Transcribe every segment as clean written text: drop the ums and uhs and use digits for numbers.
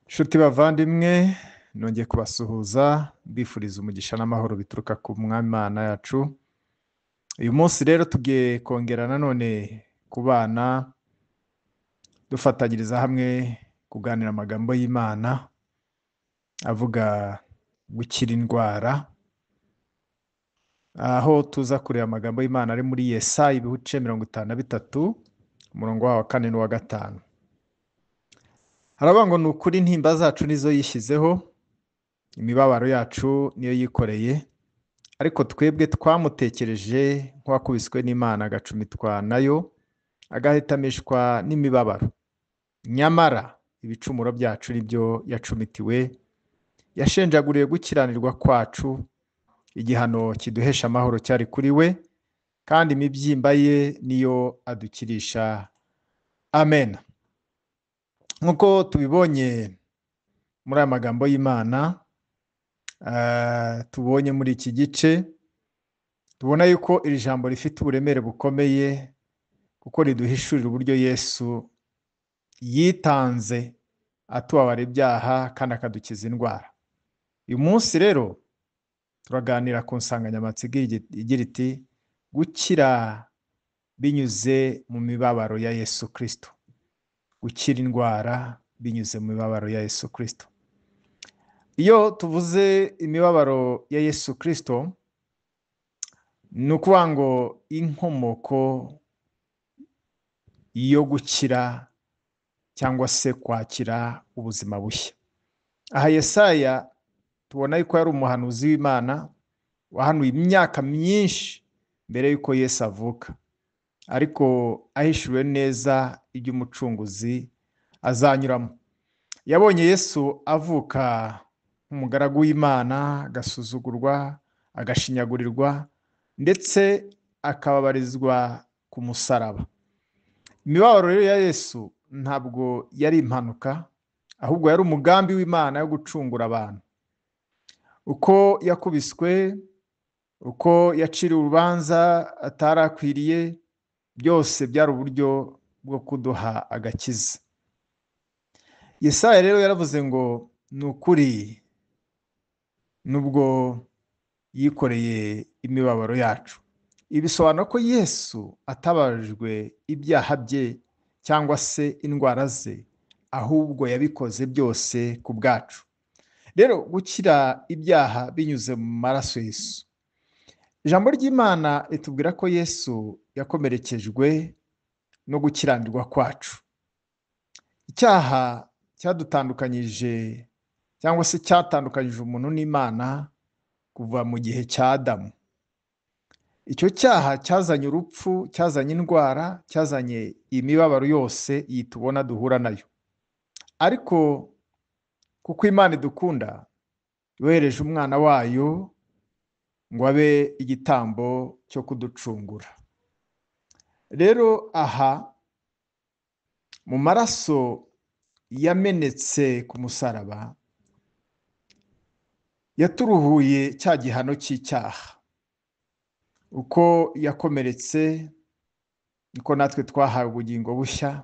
Nshuti bavandimwe, nongeye kubasuhuza mbifuriza umugisha n'amahoro bituruka ku Mwami Imana yacu. Uyu munsi rero tugiye kongera nanone kubana dufatanyiriza hamwe kuganira amagambo y'Imana avuga gukira indwara, aho tuza kureba amagambo y'Imana ari muri Yesaya ibice 53 umurongo wa 4 n'uwa 5. Haravuga ngo ni ukuri intimba zacu nizo yishyizeho, imibabaro yacu niyo yikoreye, ariko twebwe twamutekereje nk'uwakubiswe n'Imana agacumitwa nayo, agahitamishwa n'imibabaro. Nyamara ibicumuro byacu nibyo yacumitiwe, yashenjaguriye gukiranirwa kwacu, igihano kiduhesha amahoro cyari kuri we, kandi imibyimba ye niyo adukirisha. Amen. Nk'uko tubibonye muri aya magambo y'Imana, tubonye muri iki gice, tubona yuko iri jambo rifite uburemere bukomeye kuko riduhishurira uburyo Yesu yitanze atubabara ibyaha kandi akadukiza indwara. Uyu munsi rero turaganira ku nsanganyamatsiko igira iti gukira binyuze mu mibabaro ya Yesu Kristo. Gukira indwara binyuze mu mibabaro ya Yesu Kristo. Iyo tuvuze imibabaro ya Yesu Kristo, ni ukuvuga ngo inkomoko yo gukira cyangwa se kwakira ubuzima bushya. Aha Yesaya tubona yuko yari umuhanuzi w'Imana wahanuye imyaka myinshi mbere yuko Yesu avuka, ariko ahishuriwe neza iby'umucunguzi azanyuramo. Yabonye Yesu avuka nk'umugaragu w'Imana, agasuzugurwa, agashinyagurirwa, ndetse akababarizwa ku musaraba. Imibabaro rero ya Yesu ntabwo yari impanuka, ahubwo yari umugambi w'Imana yo gucungura abantu. Uko yakubiswe, uko yaciriwe urubanza atarakwiriye, byose byari uburyo bwo kuduha agakiza. Yesaya rero yaravuze ngo ni ukuri nubwo yikoreye imibabaro yacu. Ibisobanura ko Yesu atabajwe ibyaha bye cyangwa se indwara ze, ahubwo yabikoze byose ku bwacu. Rero gukira ibyaha binyuze mu maraso Yesu. Ijambo ry'Imana ritubwira ko Yesu yakomerekejwe no gukiranirwa kwacu. Icyaha cyadutandukanyije cyangwa se cyatandukanyije umuntu n'Imana kuva mu gihe cya Adamu. Icyo cyaha cyazanye urupfu, cyazanye indwara, cyazanye imibabaro yose iyi tubona duhura nayo. Ariko kuko Imana idukunda, yohereje umwana wayo ngo abe igitambo cyo kuducungura. Rero aha mu maraso yamenetse ku musaraba yaturuhuye cya gihano cy'icyaha. Uko yakomeretse niko natwe twahawe ubugingo bushya,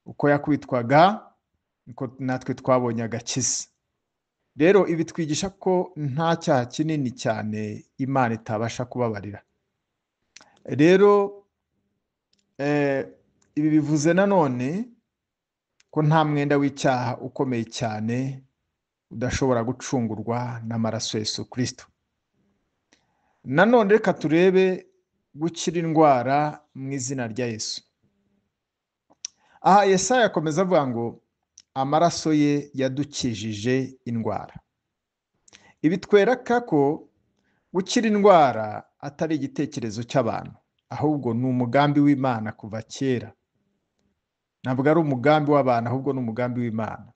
uko yakubitwaga niko natwe twabonye agakiza. Rero ibi twigisha ko nta cyaha kinini cyane Imana itabasha kubabarira. Rero ibi bivuze nanone ko nta mwenda w'icyaha ukomeye cyane udashobora gucungurwa n'amaraso Yesu Kristo. Nanone reka turebe gukira indwara mu izina rya Yesu. Aha Yesaya akomeza avuga ngo amaraso ye yadukijije indwara. Ibi twereka ko gukira indwara atari igitekerezo cy'abantu, ahubwo ni umugambi w'Imana kuva kera. Ntabwo ari umugambi w'abantu, ahubwo ni umugambi w'Imana.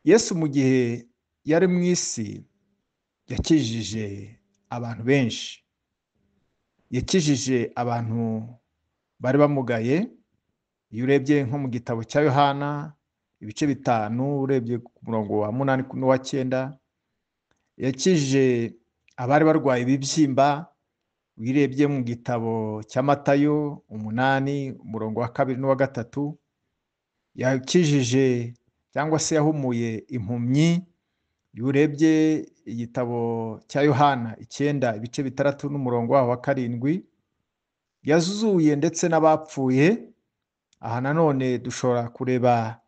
Yesu mu gihe yari mu isi yakijije abantu benshi. Yakijije abantu bari bamugaye. Iyo urebye nko mu gitabo cya Yohana ibice 5 urebye ku murongo wa 8 n'uwa 9, yakijije abari barwaye ibibyimba. Wirebye mu gitabo cya Matayo 8 umurongo wa 2 n'uwa 3, yakijije cyangwa se yahumuye impumyi. Iyo urebye igitabo cya Yohana 9 ibice 6 n'umurongo waho wa 7, yazuye ndetse n'abapfuye. Aha nanone dushobora kureba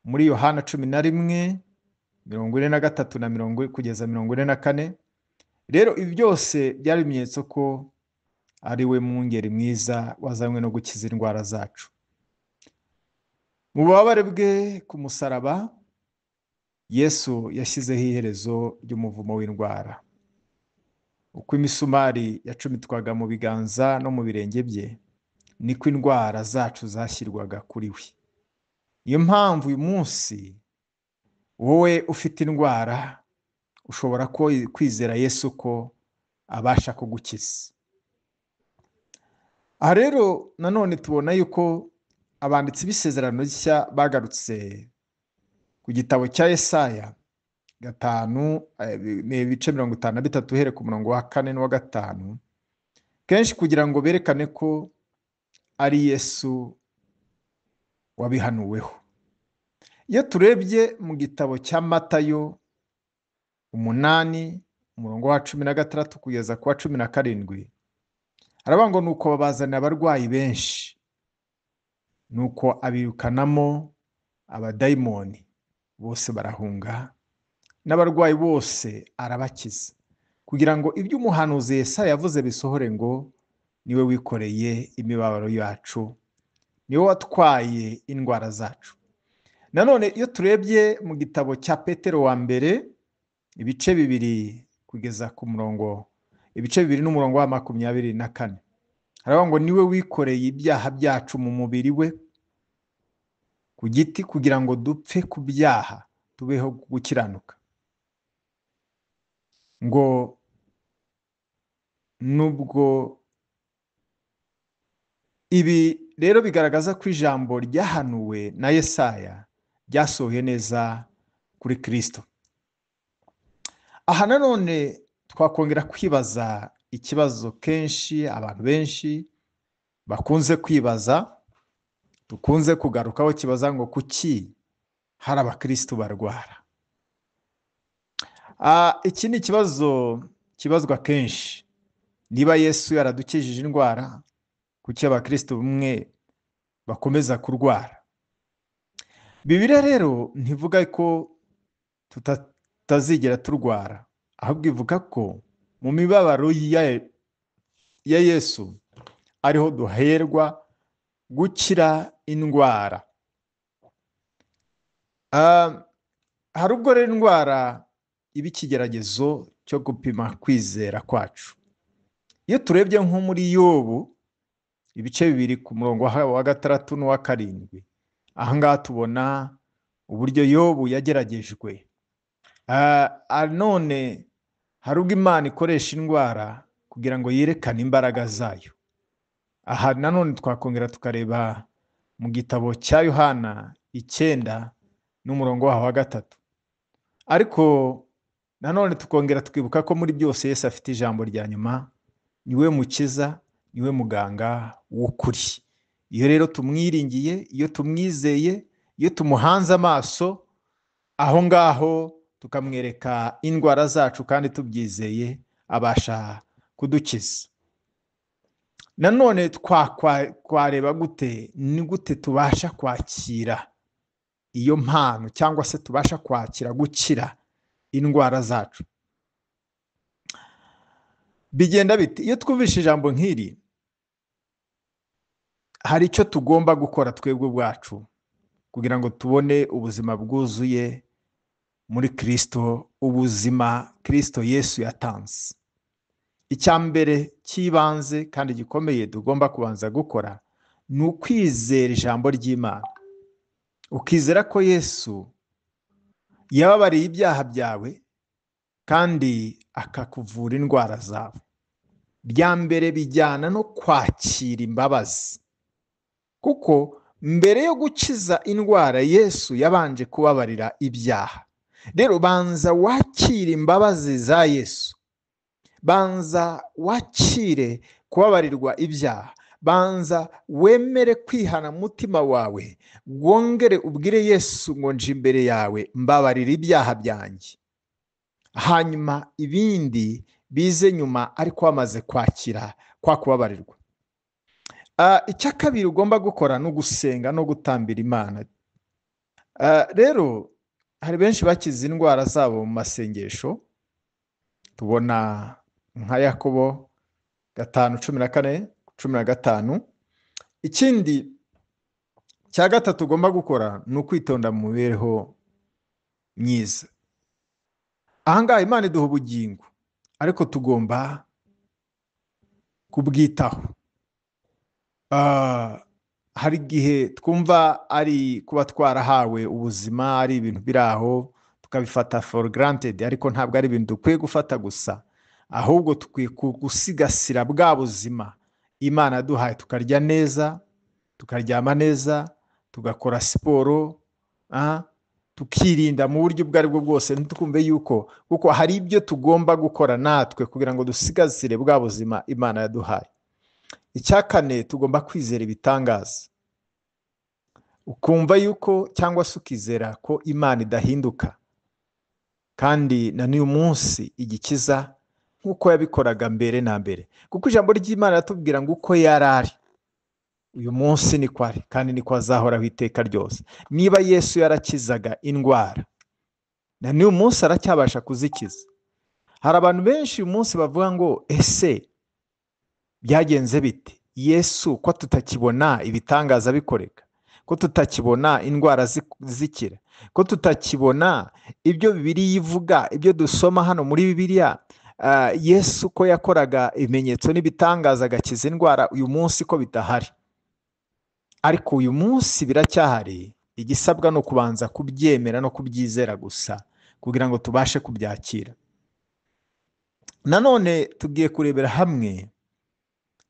muri Yohana 11 43 na 40 kugeza 44. Rero ibi byose byari ibimenyetso ko ari we mwungeri mwiza wazanywe no gukiza indwara zacu. Mu bubabare bwe ku musaraba, Yesu yashyizeho iherezo ry'umuvumo w'indwara. Uko imisumari yacumitwaga mu biganza no mu birenge bye, niko indwara zacu zashyirwaga kuri we. Niyo mpamvu uyu munsi wowe ufite indwara ushobora kwizera Yesu ko abasha kugukiza. Aha rero nanone tubona yuko abanditsi b'isezerano rishya bagarutse ku gitabo cya Yesaya 5 ibice 53 uhere ku murongo wa 4 n'uwa 5, kenshi kugira ngo berekane ko ari Yesu wabihanuweho. Iyo turebye mu gitabo cya Matayo 8 umurongo wa 16 kugeza ku wa 17, haravuga ngo nuko babazanira abarwayi benshi, nuko abirukanamo abadayimoni, bose barahunga, n'abarwayi bose arabakiza, kugira ngo ibyo umuhanuzi Yesaya yavuze bisohore ngo niwe wikoreye imibabaro yacu, niwe watwaye indwara zacu. Nanone iyo turebye mu gitabo cya Petero wa mbere ibice 2 kugeza ku murongo ibice 2 n'umurongo wa 24, haravuga ngo niwe wikoreye ibyaha byacu mu mubiri we ku giti, kugira ngo dupfe ku byaha tubeho gukiranuka. Ngo nubwo ibi rero bigaragaza ko ijambo ryahanuwe na Yesaya ryasohoye neza kuri Kristo. Aha nanone twakongera kwibaza ikibazo kenshi abantu benshi bakunze kwibaza, dukunze kugarukaho, kibaza ngo kuki hari abakristo barwara. Iki ni ikibazo kibazwa kenshi. Niba Yesu yaradukijije indwara, kuki abakristo bamwe bakomeza kurwara? Bibiliya rero ntivuga ko tutazigera turwara, ahubwo ivuga ko mu mibabaro ya Yesu ariho duherwa gukira indwara. Hari ubwo rero indwara iba ikigeragezo cyo gupima kwizera kwacu. Iyo turebye nko muri Yobu ibice 2 ku murongo wa 6 n'uwa 7, ahangaha tubona uburyo Yobu yageragejwe. None hari ubwo Imana ikoresha indwara kugira ngo yerekane imbaraga zayo. Aha nanone twakongera tukareba mu gitabo cya Yohana 9 n'umurongo wa 3. Ariko nanone tukongera tukibuka ko muri byose Yesu afite ijambo rya nyuma, niwe mukiza, niwe muganga w'ukuri. Iyo rero tumwiringiye, iyo tumwizeye, iyo tumuhanze amaso, aho ngaho tukamwereka indwara zacu kandi tubyizeye, abasha kudukiza. Nanone twareba gute, ni gute tubasha kwakira iyo mpano cyangwa se tubasha kwakira gukira indwara zacu. Bigenda bite? Iyo twumvishe ijambo nk'iri, hari icyo tugomba gukora twebwe ubwacu kugira ngo tubone ubuzima bwuzuye muri Kristo, ubuzima Kristo Yesu yatanze. Icyambere cy'ibanze kandi gikomeye tugomba kubanza gukora ni ukwizera ijambo ry'Imana. Ukizera ko Yesu yababariye ibyaha byawe kandi akakuvura indwara zawe. Byambere bijyana no kwakira imbabazi, kuko mbere yo gukiza indwara Yesu yabanje kubabarira ibyaha. Rero banza wakire imbabazi za Yesu, banza wakire kubabarirwa ibyaha, banza wemere kwihana mutima wawe, wongere ubwire Yesu ngo nje imbere yawe, mbabarira ibyaha byanjye. Hanyuma ibindi bize nyuma, ariko wamaze kwakira kwa kubabarirwa. Icya kabiri ugomba gukora ni ugusenga no gutambira Imana. Rero hari benshi bakize indwara zabo mu masengesho, tubona nka Yakobo 5:14-15. Ikindi cya gatatu ugomba gukora ni ukwitonda mu mibereho myiza. Ahangaha Imana iduha ubugingo, ariko tugomba kubwitaho. Hari igihe twumva ari kuba twarahawe ubuzima ari ibintu biri aho tukabifata for granted, ariko ntabwo ari ibintu dukwiye gufata gusa, ahubwo tukwiye gusigasira bwa buzima Imana yaduhaye, tukarya neza, tukaryama neza, tugakora siporo, tukirinda mu buryo ubwo aribwo bwose. Ntitwumve yuko kuko hari ibyo tugomba gukora natwe kugira ngo dusigasire bwa buzima Imana yaduhaye. Icya kane, tugomba kwizera ibitangaza, ukumva yuko cyangwa se ukizera ko Imana idahinduka, kandi na n'uyu munsi igikiza nk'uko yabikoraga mbere na mbere, kuko ijambo ry'Imana ratubwira ngo uko yarari uyu munsi niko ari, kandi niko azahoraho iteka ryose. Niba Yesu yarakizaga indwara, na n'uyu munsi aracyabasha kuzikiza. Hari abantu benshi uyu munsi bavuga ngo ese byagenze bite Yesu ko tutakibona ibitangaza bikoreka, ko tutakibona indwara zikira, ko tutakibona ibyo Bibiliya ivuga, ibyo dusoma hano muri Bibiliya, Yesu ko yakoraga ibimenyetso n'ibitangaza agakiza indwara, uyu munsi ko bitahari. Ariko uyu munsi biracyahari, igisabwa no kubanza kubyemera no kubyizera gusa kugira ngo tubashe kubyakira. Nanone tugiye kurebera hamwe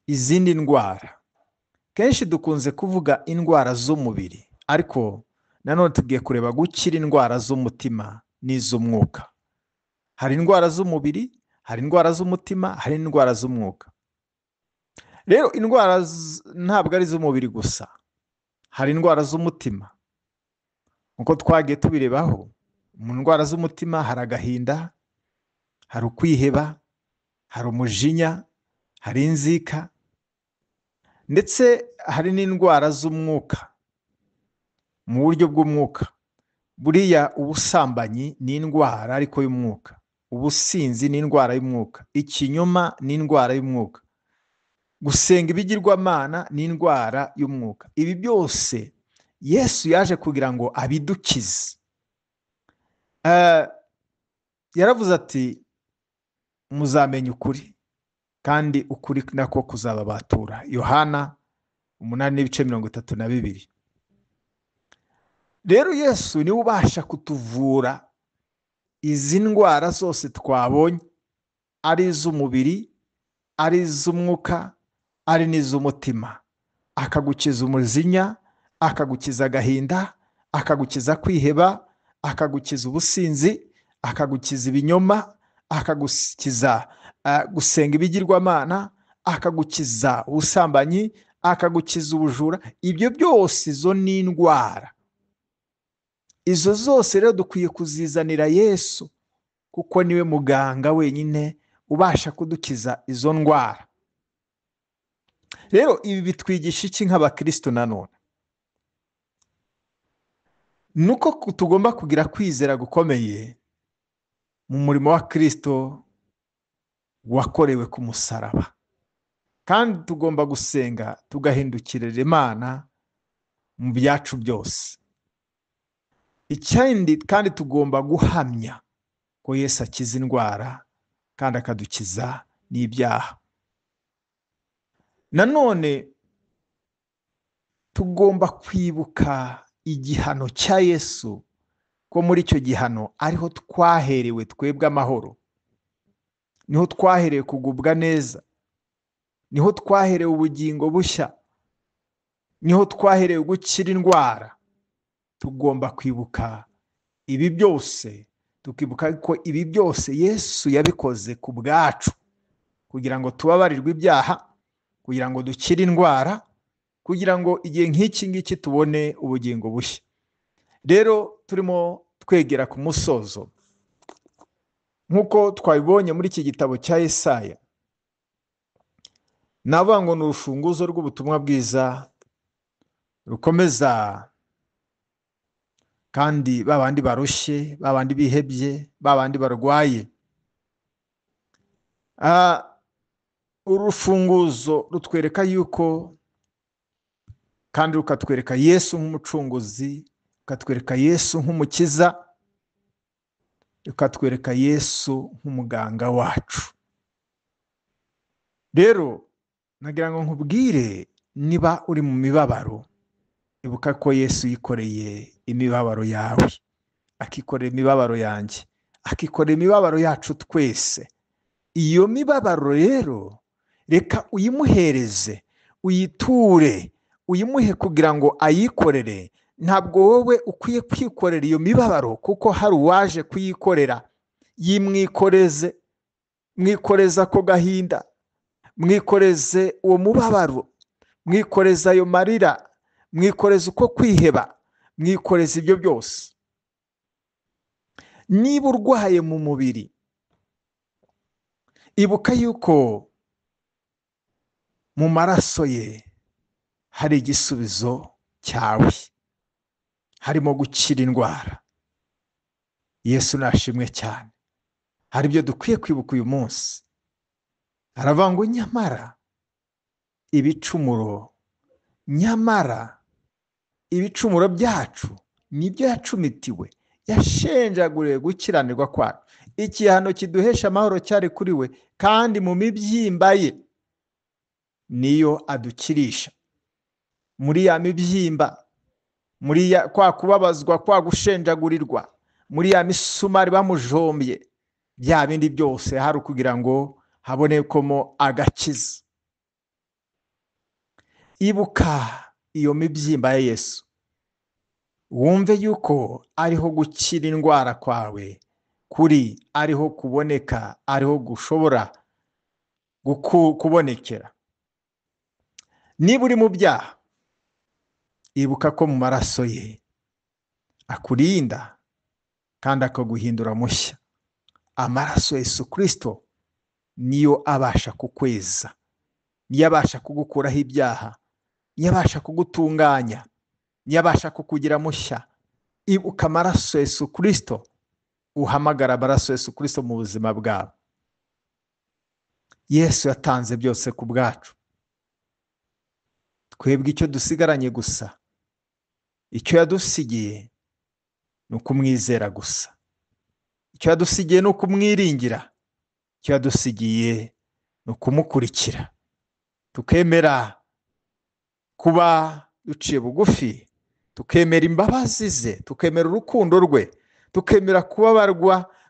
izindi ndwara. Kenshi dukunze kuvuga indwara z'umubiri, ariko nanone tugiye kureba gukira indwara z'umutima n'iz'umwuka. Hari indwara z'umubiri, hari indwara z'umutima, hari indwara z'umwuka. Rero indwara ntabwo ari iz'umubiri gusa, hari indwara z'umutima. Nkuko twagiye tubirebaho, mu ndwara z'umutima hari agahinda, hari ukwiheba, hari umujinya, hari inzika, ndetse hari n'indwara z'umwuka. Mu buryo bw'umwuka, buriya ubusambanyi ni indwara ariko y'umwuka, ubusinzi ni indwara y'umwuka, ikinyoma ni indwara y'umwuka, gusenga ibigirwamana ni indwara y'umwuka. Ibi byose Yesu yaje kugira ngo abidukize. Yaravuze ati muzamenya ukuri, kandi ukuri nako kuzababatura. Yohana 8:32. Rero Yesu niwe ubasha kutuvura izi ndwara zose twabonye, ari iz'umubiri, ari iz'umwuka, ari n'iz'umutima. Akagukiza umujinya, akagukiza agahinda, akagukiza kwiheba, akagukiza ubusinzi, akagukiza ibinyoma, akagukiza gusenga ibigirwamana, akagukiza ubusambanyi, akagukiza ubujura. Ibyo byose izo ni indwara. Izo zose rero dukwiye kuzizanira Yesu, kuko niwe muganga wenyine ubasha kudukiza izo ndwara. Rero ibi bitwigisha iki nk'abakristo? Nanone nuko tugomba kugira kwizera gukomeye mu murimo wa Kristo wakorewe ku musaraba, kandi tugomba gusenga tugahindukirira Imana mu byacu byose. Ikindi kandi tugomba guhamya ko Yesu akiza indwara kandi akadukiza n'ibyaha. Nanone tugomba kwibuka igihano cya Yesu, ko muri icyo gihano ariho twaherewe twebwe amahoro, niho twaherewe kugubwa neza, niho twaherewe ubugingo bushya, niho twaherewe gukira indwara. Tugomba kwibuka ibi byose, tukibuka ko ibi byose Yesu yabikoze ku bwacu, kugira ngo tubabarirwe ibyaha, kugira ngo dukire indwara, kugira ngo igihe nk'iki ngiki tubone ubugingo bushya. Rero turimo twegera ku musozo, nk'uko twabibonye muri iki gitabo cya Yesaya. Navuga ngo ni urufunguzo rw'ubutumwa bwiza rukomeza kandi babandi barushye, babandi bihebye, babandi barwaye. Urufunguzo rutwereka yuko kandi rukatwereka Yesu nk'umucunguzi, rukatwereka Yesu nk'umukiza, rukatwereka Yesu nk'umuganga wacu. Rero nagira ngo nkubwire, niba uri mu mibabaro, ibuka ko Yesu yikoreye imibabaro yawe, akikorera imibabaro yanjye, akikorera imibabaro yacu twese. Iyo mibabaro rero reka uyimuhereze, uyiture, uyimuhe kugira ngo ayikorere. Ntabwo wowe ukwiye kwikorera iyo mibabaro, kuko hari uwaje kuyikorera. Yimwikoreze, mwikoreza ko gahinda, mwikoreze uwo mubabaro, mwikoreza ayo marira, mwikoreze uko kwiheba, mwikoreze ibyo byose. Niba urwaye mu mubiri, ibuka yuko mu maraso ye hari igisubizo cyawe, harimo gukira indwara. Yesu nashimwe cyane. Hari ibyo dukwiye kwibuka uyu munsi. Aravuga ngo nyamara ibicumuro byacu nibyo yacumitiwe, yashenjaguriwe gukiranirwa kwacu. Igihano kiduhesha amahoro cyari kuri we, kandi mu mibyimba ye niyo adukirisha. Muri ya mibyimba, muri kwa kubabazwa, kwa gushenjagurirwa, muri ya misumari bamujombye, bya bindi byose hari ukugira ngo habonekemo agakiza. Ibuka iyo mibyimba ya Yesu, wumve yuko ariho gukira indwara kwawe kuri, ariho kuboneka, ariho gushobora kubonekera. Niba uri mu byaha, ibuka ko mu maraso ye akurinda kandi akaguhindura mushya. Amaraso ya Yesu Kristo niyo abasha kukweza, niyo abasha kugukuraho ibyaha, niyo abasha kugutunganya, niyo abasha kukugira mushya. Ibuka amaraso ya Yesu Kristo, uhamagara amaraso ya Yesu Kristo mu buzima bwawe. Yesu yatanze byose ku bwacu. Twebwe icyo dusigaranye gusa, icyo yadusigiye ni ukumwizera gusa. Icyo yadusigiye ni ukumwiringira. Icyo yadusigiye ni ukumukurikira, tukemera kuba duciye bugufi, tukemera imbabazi ze, tukemera urukundo rwe, tukemera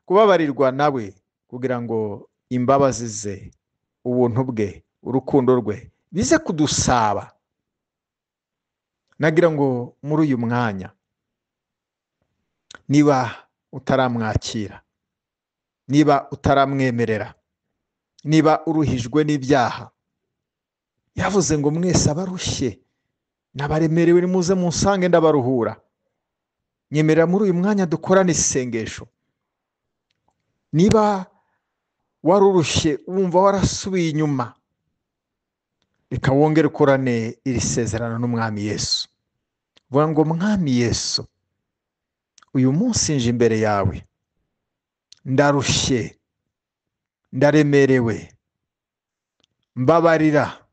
kubabarirwa nawe, kugira ngo imbabazi ze, ubuntu bwe, urukundo rwe bize kudusaba. Nagira ngo muri uyu mwanya, niba utaramwakira, niba utaramwemerera, niba uruhijwe n'ibyaha, yavuze ngo mwese abarushye n'abaremerewe nimuze munsange ndabaruhura. Nyemerera muri uyu mwanya dukorane isengesho. Niba warurushye wumva warasubiye inyuma, reka wongere ukorane iri sezerano n'umwami Yesu. Vuga ngo mwami Yesu, uyu munsi nje imbere yawe, ndarushye, ndaremerewe, mbabarira,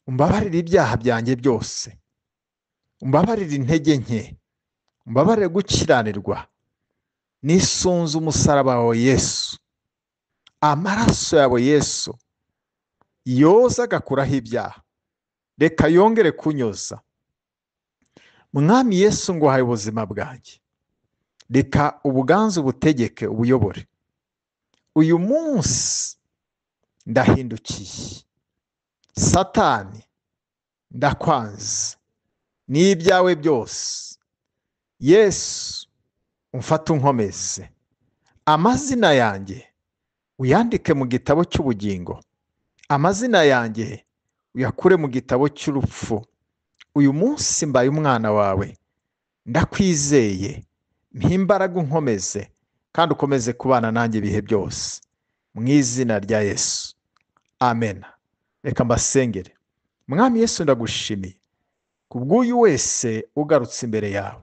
umbabarire ibyaha byanjye byose, umbabarire intege nke, umbabarire gukiranirwa. Nisunze umusaraba wawe Yesu, amaraso yawe Yesu yoza agakuraho ibyaha, reka yongere kunyoza. Mwami Yesu, ngo uhaye ubuzima bwanjye, reka ubuganze ubutegeke, ubuyobore. Uyu munsi ndahindukiye, Satani ndakwanze n'ibyawe byose. Yesu, umfate unkomeze, amazina yanjye uyandike mu gitabo cy'ubugingo, amazina yanjye uyakure mu gitabo cy'urupfu. Uyu munsi mbaye umwana wawe, ndakwizeye, mpimbaraga unkomeze kandi ukomeze kubana nanjye ibihe byose, mu izina rya Yesu, amen. Reka mbasengere. Mwami Yesu, ndagushimiye kubw'uyu wese ugarutse imbere yawe,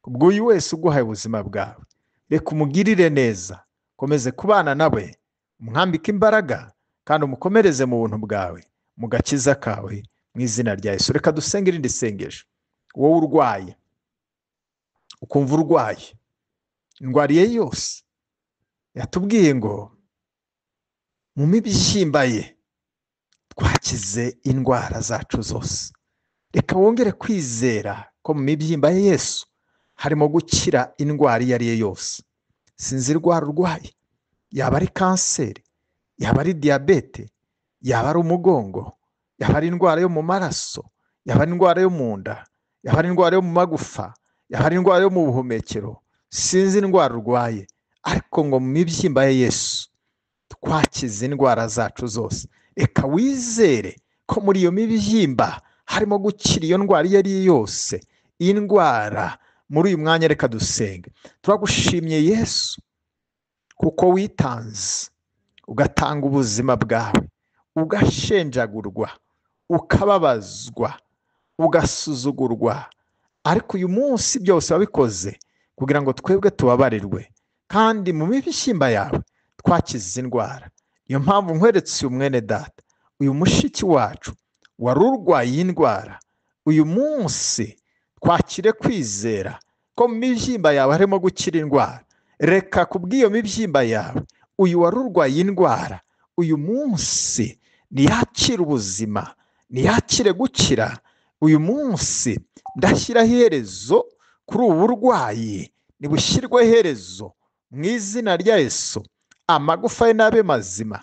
kubw'uyu wese uguhaye ubuzima bwawe. Reka umugirire neza, komeze kubana nawe, umwambike imbaraga kandi umukomereze mu buntu bwawe, mu gakiza kawe, mu izina rya Yesu. Reka dusenge irindi sengesho. Wowe urwaye, ukumva urwaye indwara ye yose, yatubwiye ngo mu mibyimba ye twakize indwara zacu zose. Reka wongere kwizera ko mu mibyimba ya Yesu harimo gukira indwara iyo ari yo yose. Sinzi indwara urwaye, yaba ari kanseri, yaba ari diyabete, yaba ari umugongo, yaba ari indwara yo mu maraso, yaba ari indwara yo mu nda, yaba ari indwara yo mu magufa, yaba ari indwara yo mu buhumekero. Sinzi indwara urwaye, ariko ngo mu mibyimba ya Yesu twakize indwara zacu zose. Reka wizere ko muri iyo mibyimba harimo gukira iyo ndwara iyo ari yo yose. Iyi ndwara muri uyu mwanya reka dusenge. Turagushimye Yesu kuko witanze ugatanga ubuzima bwawe, ugashenjagurwa, ukababazwa, ugasuzugurwa, ariko uyu munsi byose wabikoze kugira ngo twebwe tubabarirwe, kandi mu mibyimba yawe twakize indwara. Niyo mpamvu nkweretse uyu mwene data, uyu mushiki wacu wari urwaye indwara, uyu munsi twakire kwizera ko mu mibyimba yawe harimo gukira indwara. Reka kubw'iyo mibyimba yawe uyu wari urwaye indwara, uyu munsi niyakire ubuzima, niyakire gukira. Uyu munsi ndashyiraho iherezo kuri ubu burwayi, nibushyirwe iherezo mu izina rya Yesu. Amagufa ye nabe mazima,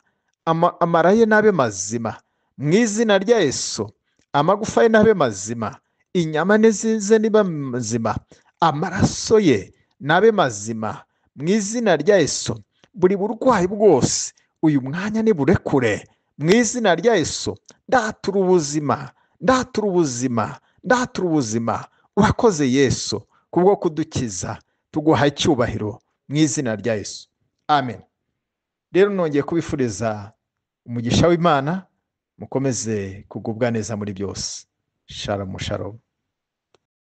amara ye nabe mazima mu izina rya Yesu. Amagufa ye nabe mazima, inyama nizize niba mazima, amaraso ye nabe mazima mu izina rya Yesu. Buri burwayi bwose uyu mwanya niburekure mu izina rya Yesu. Ndatura ubuzima, ndatura ubuzima, ndatura ubuzima. Urakoze Yesu kubwo kudukiza, tuguhaye icyubahiro mu izina rya Yesu, amen. Rero nongeye kubifuriza umugisha w'Imana, mukomeze kugubwa neza muri byose. Shalom shalom.